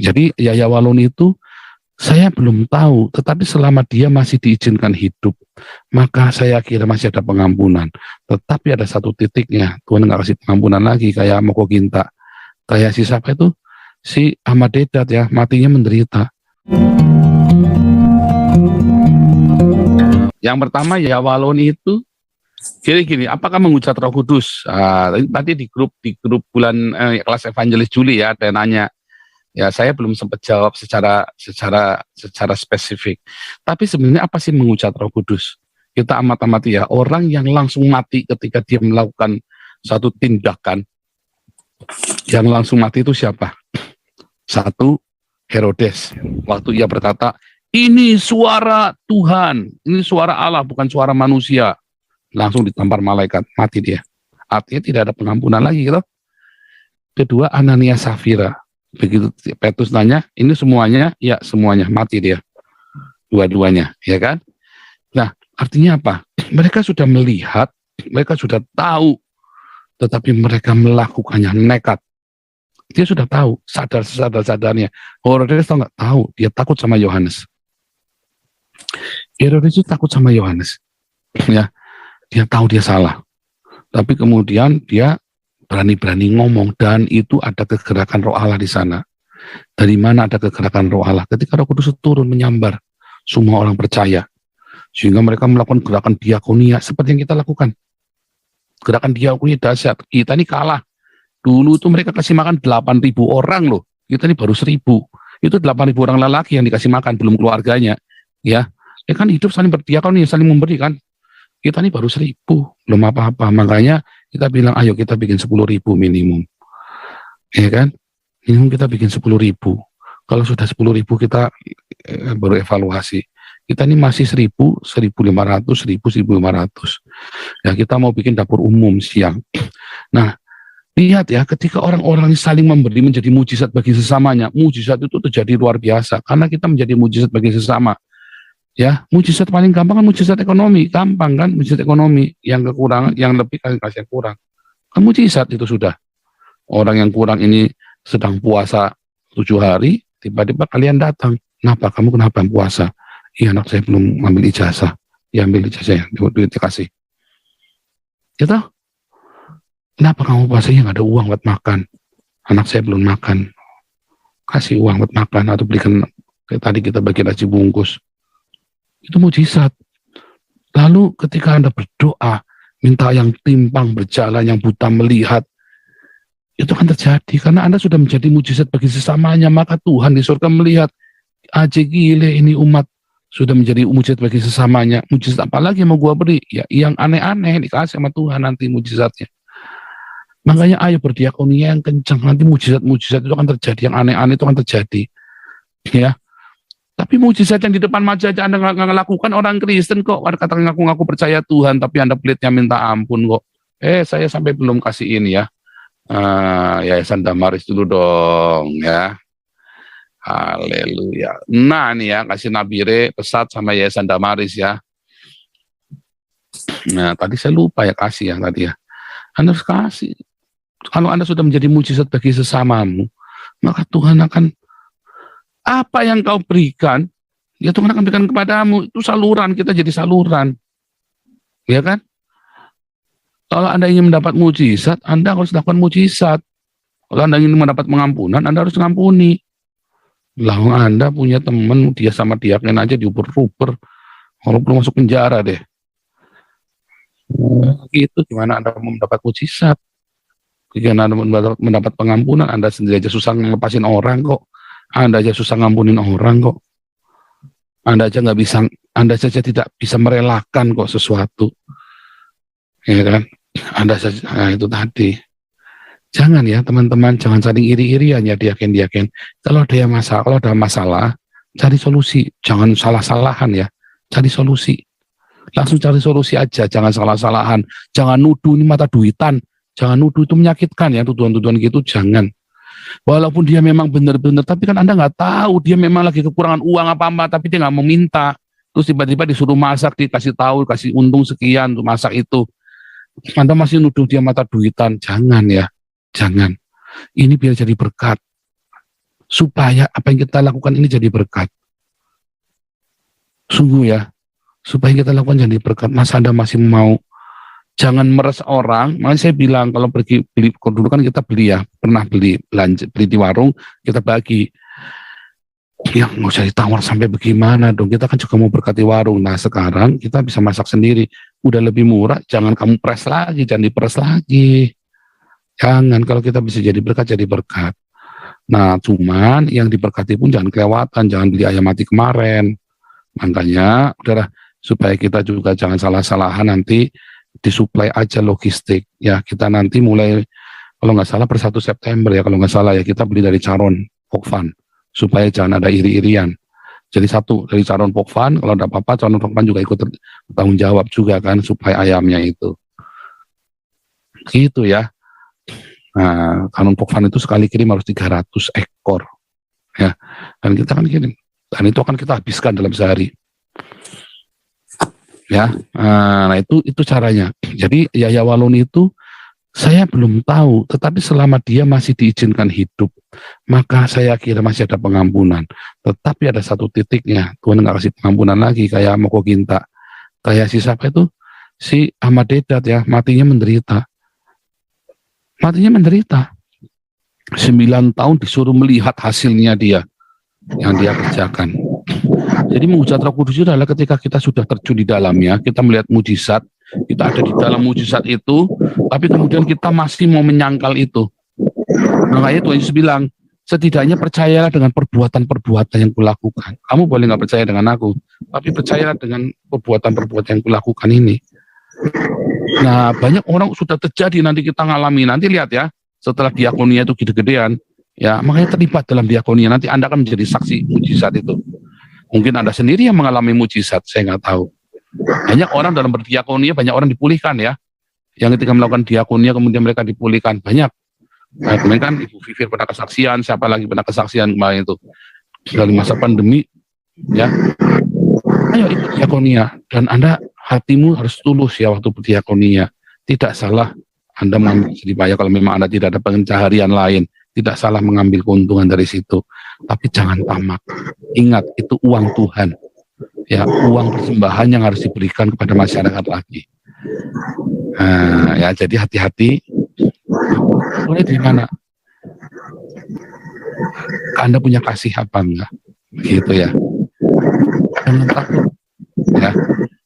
Jadi Yahya Waloni itu saya belum tahu, tetapi selama dia masih diizinkan hidup, maka saya kira masih ada pengampunan. Tetapi ada satu titiknya, Tuhan nggak kasih pengampunan lagi, kayak Moko Ginta. Kayak si siapa itu? Si Ahmad Dedat ya, matinya menderita. Yang pertama ya Waloni itu, gini, apakah mengucap Roh Kudus? Tadi di grup bulan kelas Evangelis Juli ya, ada yang nanya. Ya saya belum sempat jawab secara spesifik. Tapi sebenarnya apa sih mengucap Roh Kudus? Kita amati ya, orang yang langsung mati ketika dia melakukan satu tindakan, yang langsung mati itu siapa? Satu, Herodes. Waktu ia berkata, ini suara Tuhan, ini suara Allah, bukan suara manusia. Langsung ditampar malaikat, mati dia. Artinya tidak ada pengampunan lagi gitu. Kedua, Ananias Safira. Begitu Petrus nanya, ini semuanya? Ya semuanya, mati dia. Dua-duanya, ya kan? Nah, artinya apa? Mereka sudah melihat, mereka sudah tahu, tetapi mereka melakukannya nekat. Dia sudah tahu, sadar-sadarnya. Herodes tahu nggak? Tahu, dia takut sama Yohanes. Herodes itu takut sama Yohanes. Ya, dia tahu dia salah. Tapi kemudian dia berani-berani ngomong, dan itu ada kegerakan Roh Allah di sana. Dari mana ada kegerakan Roh Allah? Ketika Roh Kudus turun menyambar, semua orang percaya, sehingga mereka melakukan gerakan diakonia seperti yang kita lakukan. Gerakan diakonia dahsyat. Kita ini kalah. Dulu itu mereka kasih makan 8.000 orang loh. Kita ini baru 1.000. Itu 8.000 orang lelaki yang dikasih makan, belum keluarganya. Ya kan hidup saling berdiakonia, saling memberi kan. Kita ini baru 1.000, belum apa-apa. Makanya kita bilang, ayo kita bikin 10.000 minimum. Ya kan? Minimum kita bikin 10.000. Kalau sudah 10.000 kita baru evaluasi. Kita ini masih 1.000, 1.500, 1.500. Ya kita mau bikin dapur umum siang. Nah, lihat ya, ketika orang-orang saling memberi menjadi mujizat bagi sesamanya, mujizat itu terjadi luar biasa. Karena kita menjadi mujizat bagi sesama. Ya, mujizat paling gampang kan mujizat ekonomi, gampang kan mujizat ekonomi, yang kekurangan, yang lebih kasih yang kurang. Kan mujizat itu sudah. Orang yang kurang ini sedang puasa 7 hari, tiba-tiba kalian datang. Kenapa? Kamu kenapa puasa? Iya, anak saya belum ambil ijazah. Ya, ambil ijazah ya, duit dikasih. Gitu? Kenapa kamu puasanya nggak ada uang buat makan? Anak saya belum makan. Kasih uang buat makan, atau belikan, kayak tadi kita bagi nasi bungkus. Itu mujizat. Lalu ketika Anda berdoa, minta yang timpang berjalan, yang buta melihat, itu akan terjadi karena Anda sudah menjadi mujizat bagi sesamanya. Maka Tuhan di surga melihat, aja gile ini umat sudah menjadi mujizat bagi sesamanya. Mujizat apa lagi yang mau gua beri? Ya yang aneh-aneh dikasih sama Tuhan nanti mujizatnya. Makanya ayo berdiakonia yang kencang, nanti mujizat-mujizat itu akan terjadi, yang aneh-aneh itu akan terjadi. Ya. Tapi mujizat yang di depan mata aja Anda nggak ngelakukan, orang Kristen kok kata ngaku-ngaku percaya Tuhan, tapi Anda pelitnya minta ampun kok. Saya sampai belum kasih ini ya. Yayasan Damaris dulu dong ya. Haleluya. Nah nih ya, kasih Nabire pesat sama Yayasan Damaris ya. Nah tadi saya lupa ya kasih ya tadi ya. Anda harus kasih. Kalau Anda sudah menjadi mujizat bagi sesamamu, maka Tuhan akan, apa yang kau berikan, ya Tuhan akan berikan kepadamu. Itu saluran, kita jadi saluran. Ya kan? Kalau Anda ingin mendapat mujizat, Anda harus lakukan mujizat. Kalau Anda ingin mendapat pengampunan, Anda harus mengampuni. Lalu Anda punya teman, dia sama diaken aja diuber-uber. Kalau belum masuk penjara deh. Gitu, gimana Anda mau mendapat mujizat? Jika Anda mendapat pengampunan, Anda sendiri aja susah ngelepasin orang kok. Anda aja susah ngampunin orang kok. Anda saja tidak bisa merelakan kok sesuatu. Ya kan? Anda saja, nah itu tadi. Jangan ya teman-teman, jangan saling iri-irian ya diaken-diaken. Kalau ada masalah, cari solusi. Jangan salah-salahan ya. Cari solusi. Langsung cari solusi aja, jangan salah-salahan. Jangan nuduh ini mata duitan. Jangan nuduh, itu menyakitkan ya, tuduhan-tuduhan gitu, jangan. Walaupun dia memang benar-benar, tapi kan Anda nggak tahu dia memang lagi kekurangan uang apa-apa, tapi dia nggak mau minta. Terus tiba-tiba disuruh masak, dikasih tahu, kasih untung sekian untuk masak itu. Anda masih nuduh dia mata duitan, jangan ya, jangan. Ini biar jadi berkat. supaya apa yang kita lakukan ini jadi berkat. Sungguh ya, supaya kita lakukan jadi berkat. Masa Anda masih mau, jangan meres orang. Makanya saya bilang kalau pergi beli, dulu kan kita beli ya, pernah beli belanja, beli di warung, kita bagi. Ya nggak usah ditawar sampai bagaimana dong, kita kan juga mau berkati warung. Nah sekarang kita bisa masak sendiri, udah lebih murah, jangan kamu press lagi, jangan diperes lagi. Jangan, kalau kita bisa jadi berkat, jadi berkat. Nah cuman yang diberkati pun jangan kelewatan, jangan beli ayam mati kemarin. Makanya udahlah, supaya kita juga jangan salah-salahan, nanti disuplai aja logistik. Ya kita nanti mulai, kalau nggak salah per 1 September ya, kalau nggak salah ya, kita beli dari Caron Pokvan, supaya jangan ada iri-irian. Jadi satu dari Caron Pokvan, kalau ada apa-apa Caron Pokvan juga ikut tanggung jawab juga kan, supaya ayamnya itu. Gitu ya. Nah, Caron Pokvan itu sekali kirim harus 300 ekor. Ya, dan kita kan kirim. Dan itu akan kita habiskan dalam sehari. Ya, nah itu caranya. Jadi Yahya Waloni itu saya belum tahu, tetapi selama dia masih diizinkan hidup, maka saya kira masih ada pengampunan. Tetapi ada satu titiknya, Tuhan nggak kasih pengampunan lagi, kayak Moko Ginta. Kayak si siapa itu? Si Ahmad Dedat ya, matinya menderita. Matinya menderita. 9 tahun disuruh melihat hasilnya dia, yang dia kerjakan. Jadi mujizat Roh Kudus itu adalah ketika kita sudah terjun di dalamnya, kita melihat mujizat, kita ada di dalam mujizat itu, tapi kemudian kita masih mau menyangkal itu. Makanya Tuhan Yesus bilang, setidaknya percayalah dengan perbuatan-perbuatan yang kulakukan. Kamu boleh nggak percaya dengan aku, tapi percayalah dengan perbuatan-perbuatan yang kulakukan ini. Nah, banyak orang sudah terjadi, nanti kita ngalami, nanti lihat ya, setelah diakonia itu gede-gedean, ya makanya terlibat dalam diakonia, nanti Anda akan menjadi saksi mujizat itu. Mungkin Anda sendiri yang mengalami mujizat, saya nggak tahu. Banyak orang dalam berdiakonia, banyak orang dipulihkan ya. Yang ketika melakukan diakonia kemudian mereka dipulihkan, banyak. Nah, kemudian kan Ibu Vivir pernah kesaksian, siapa lagi pernah kesaksian kemarin itu. Dari masa pandemi, ya. Ayo ikut diakonia. Dan Anda, hatimu harus tulus ya waktu berdiakonia. Tidak salah Anda mengambil sedikit kalau memang Anda tidak ada pencaharian lain. Tidak salah mengambil keuntungan dari situ. Tapi jangan tamak. Ingat, itu uang Tuhan. Ya, uang persembahan yang harus diberikan kepada masyarakat lagi. Nah, ya jadi hati-hati. Boleh di mana? Anda punya kasih apa enggak? Begitu ya. Jangan takut. Ya.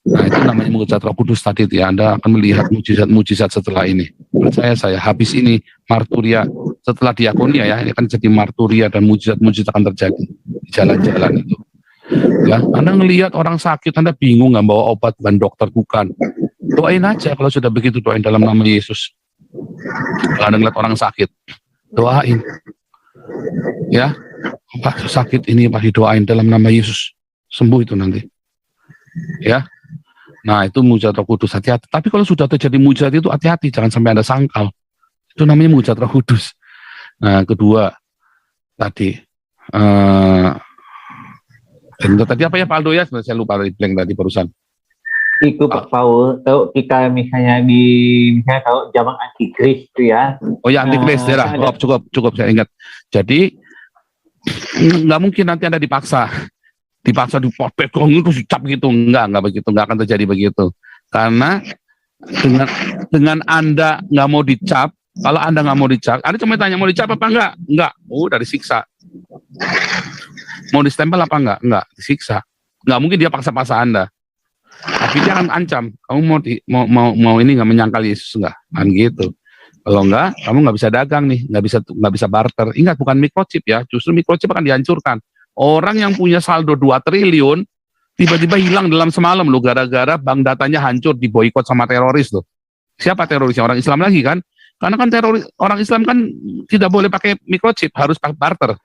Nah, itu namanya mujizat Roh Kudus tadi ya. Anda akan melihat mujizat-mujizat setelah ini. Percaya saya, habis ini marturia, setelah diakonia ya, ini akan jadi marturia dan mujizat-mujizat akan terjadi di jalan-jalan itu. Ya, Anda ngelihat orang sakit, Anda bingung nggak bawa obat, bukan dokter, bukan. Doain aja kalau sudah begitu, doain dalam nama Yesus. Kalau Anda ngelihat orang sakit, doain. Ya, Pak sakit ini Pak, doain dalam nama Yesus, sembuh itu nanti. Ya, nah itu mujizat Roh Kudus, hati-hati. Tapi kalau sudah terjadi mujizat itu hati-hati, jangan sampai Anda sangkal. Itu namanya mujizat Roh Kudus. Nah, kedua tadi. Tadi apa ya Pak Aldo ya? Saya lupa blank tadi barusan. Itu Pak Paul, kalau kita misalnya kalau zaman antikris itu ya. Oh ya antikris, cukup saya ingat. Jadi nggak mungkin nanti Anda dipaksa dipotong itu dicap gitu, enggak begitu, enggak akan terjadi begitu. Karena dengan Anda nggak mau dicap, kalau Anda nggak mau dicap, Anda cuma tanya mau dicap apa enggak, dari siksa. Mau distempel apa enggak, disiksa. Nggak mungkin dia paksa-paksa Anda. Tapi dia akan ancam, kamu mau ini nggak menyangkal Yesus enggak, kan gitu. Kalau enggak, kamu nggak bisa dagang nih, nggak bisa barter. Ingat, bukan microchip ya, justru microchip akan dihancurkan. Orang yang punya saldo 2 triliun tiba-tiba hilang dalam semalam loh, gara-gara bank datanya hancur, diboikot sama teroris loh. Siapa terorisnya? Orang Islam lagi kan? Karena kan teroris orang Islam kan tidak boleh pakai microchip, harus pakai barter.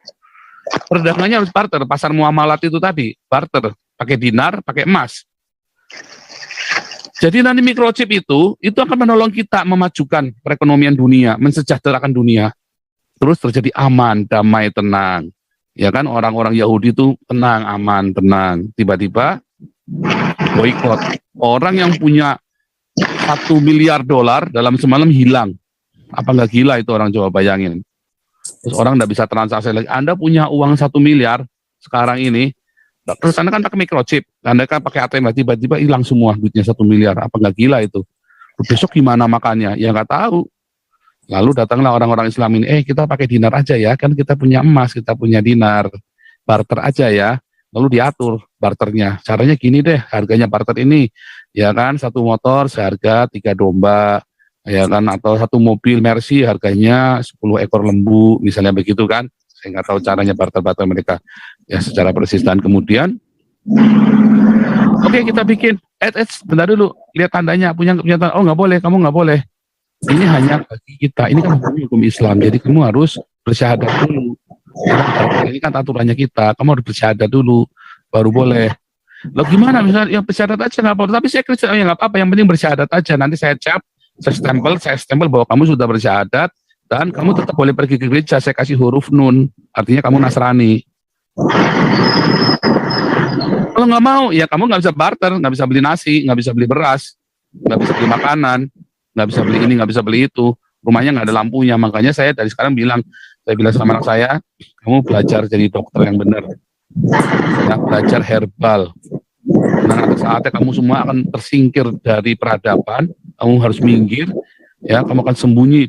Perdagangannya harus barter, pasar muamalat itu tadi, barter, pakai dinar, pakai emas. Jadi nanti microchip itu akan menolong kita memajukan perekonomian dunia, mensejahterakan dunia. Terus terjadi aman, damai, tenang. Ya kan, orang-orang Yahudi itu tenang, aman, tenang. Tiba-tiba boikot. Orang yang punya $1 miliar dalam semalam hilang. Apa nggak gila itu orang, coba bayangin. Terus orang nggak bisa transaksi lagi. Anda punya uang 1 miliar sekarang ini, terus Anda kan pakai microchip, Anda kan pakai ATM, tiba-tiba hilang semua duitnya 1 miliar. Apa nggak gila itu? Besok gimana makannya? Ya nggak tahu. Lalu datanglah orang-orang Islam ini, kita pakai dinar aja ya, kan kita punya emas, kita punya dinar, barter aja ya. Lalu diatur barternya. Caranya gini deh, harganya barter ini, ya kan, satu motor seharga 3 domba, ya kan, atau satu mobil Mercy harganya 10 ekor lembu, misalnya begitu kan. Saya nggak tahu caranya barter-barter mereka ya secara persis. Dan kemudian, oke, kita bikin, bentar dulu, lihat tandanya, punya tanda, oh nggak boleh, kamu nggak boleh. Ini hanya bagi kita, ini kan hukum Islam, jadi kamu harus bersyahadat dulu. Ini kan aturannya kita, kamu harus bersyahadat dulu, baru boleh. Lo gimana, misalnya, ya bersyahadat aja nggak apa-apa, tapi saya Kristen, ya nggak apa-apa, yang penting bersyahadat aja, nanti saya cap, saya stempel bahwa kamu sudah bersyahadat, dan kamu tetap boleh pergi ke gereja, saya kasih huruf nun, artinya kamu Nasrani. Kalau nggak mau, ya kamu nggak bisa barter, nggak bisa beli nasi, nggak bisa beli beras, nggak bisa beli makanan, nggak bisa beli ini, nggak bisa beli itu, rumahnya nggak ada lampunya. Makanya saya dari sekarang saya bilang sama anak saya, kamu belajar jadi dokter yang benar, ya, belajar herbal. Nah, saatnya kamu semua akan tersingkir dari peradaban, kamu harus minggir, ya, kamu akan sembunyi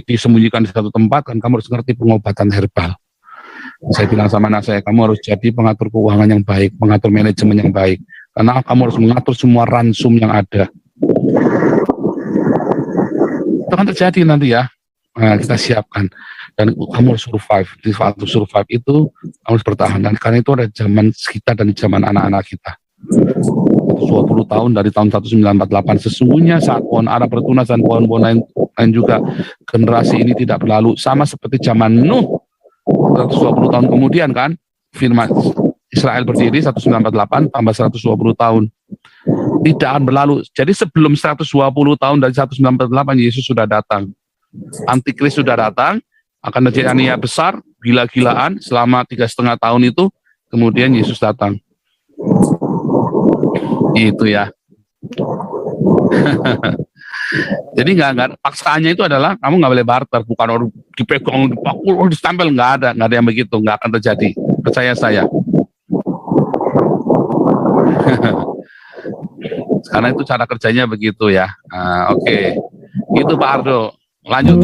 disembunyikan di satu tempat, kan kamu harus ngerti pengobatan herbal. Saya bilang sama anak saya, kamu harus jadi pengatur keuangan yang baik, pengatur manajemen yang baik, karena kamu harus mengatur semua ransum yang ada. Itu kan terjadi nanti ya. Nah, kita siapkan, dan kamu harus survive. Di waktu survive itu kamu harus bertahan, dan karena itu ada zaman kita dan zaman anak-anak kita. 20 tahun dari tahun 1948, sesungguhnya saat pohon ara bertunas dan pohon-pohon lain juga, generasi ini tidak berlalu, sama seperti zaman Nuh 120 tahun kemudian kan, firman Israel berdiri 1948 tambah 120 tahun. Tidak akan berlalu. Jadi sebelum 120 tahun dari 1948 Yesus sudah datang. Antikris sudah datang, akan terjadi aniaya besar, gila-gilaan selama 3,5 tahun itu, kemudian Yesus datang. Itu ya. Jadi nggak paksaannya itu adalah kamu nggak boleh barter, bukan orang dipegang, dipakul, distempel, nggak ada yang begitu, nggak akan terjadi. Percaya saya. Karena itu cara kerjanya begitu ya. Oke. Itu Pak Ardo. Lanjut.